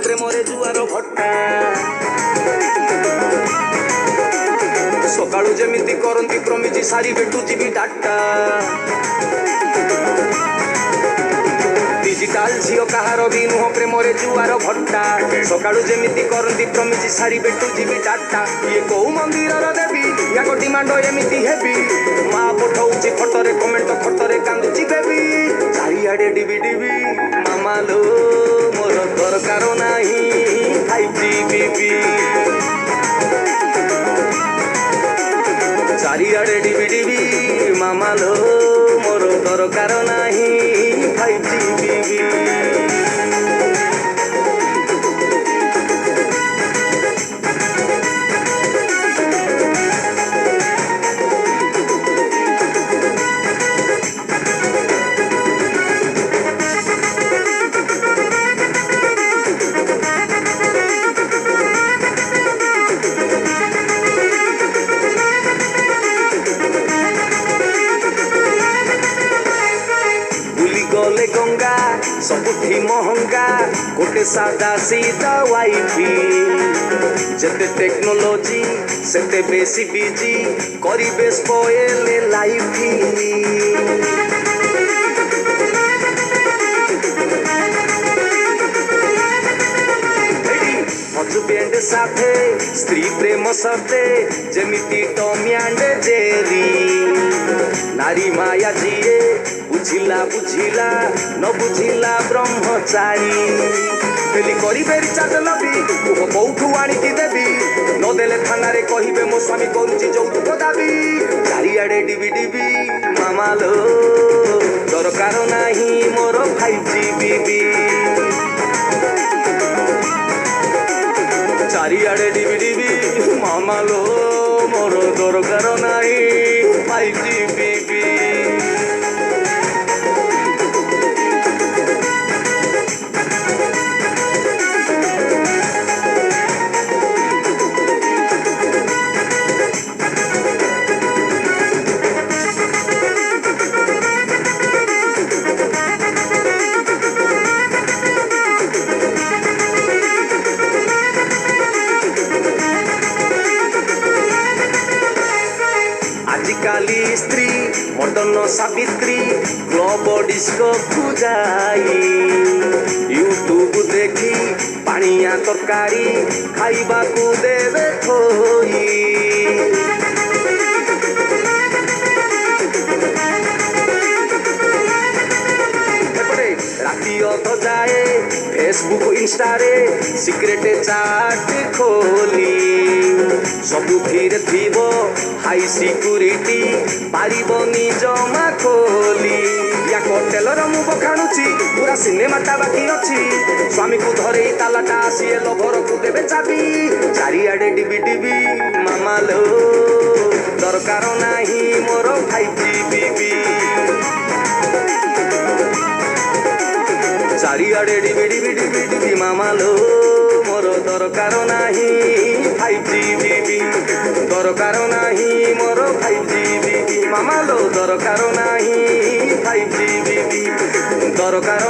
ପ୍ରେମରେ ଜୁଆର ଭଟ୍ଟା ସକାଳୁ ଯେମିତି କରନ୍ତି ପ୍ରମିଜି ସାରି ବେଟୁ ଯିବି ଡାଟା डिजिटाल झील कहार भी नुह प्रेमरे जुआर भट्टा सकाळू जेमिति करंती प्रमिजी सारी बेटू जीवी डाटा ये को मंदिरर देवी याको डिमांड एमिति हेबी मा पठौची फटरे कमेंट खटरे कांदुची बेबी चारिआडे डिबी डिबी मामा लो मोर दरकार नाही 5G बीबी चारिआडे डिबी डिबी मामा लो मोर दरकार नाही 5G बीबी गले गंगा सबुठी महंगा गोटे सादा सीधा वाइफी जते टेक्नोलॉजी सेते बेसी बिजी करिबे स्पॉइल लाइफी हजबैंड साथे स्त्री प्रेम साथे जेमिति टॉम एंड जेरी नारी माया जीए बुझिला बुझिला न बुझिला ब्रह्मचारी डेली करिबे रिचार्ज लबी कोठू आनिकी देबी न देले थाना रे कहिबे मो स्वामी करूची যৌতুক दाबी चारिआडे डिबी डिबी मामा लो दरकार नाही मोर 5G बीबी चारिआडे डिबी डिबी मामा लो मोर दरकार नाही 5G बीबी आजिकाली स्त्री मॉडर्न सावित्री क्लब डिस्को को जाई यूट्यूब देखी पानिया तरकारी खाइबा को देवे खोई राति अध जाए फेसबुक इंस्टा रे सिक्रेट चाट खोली सबुथिरे थिबो हाई सिक्यूरिटी पारिबनी जमा खोली या होटेलर मु बखाणुची पूरा सिनेमाटा बाकी अछि स्वामी को धरे तालाटा आसीए लभर को देबे चाबी चारिआडे डिबी डिबी मामा लो दरकार नाही मोर 5G बीबी चारिआडे डिबी डिबी डिबी डिबी मामा लो मोर दरकार नाही 5G बीबी दरकार नाही मोर 5G बीबी मामा लो दरकार नाही 5G बीबी दरकार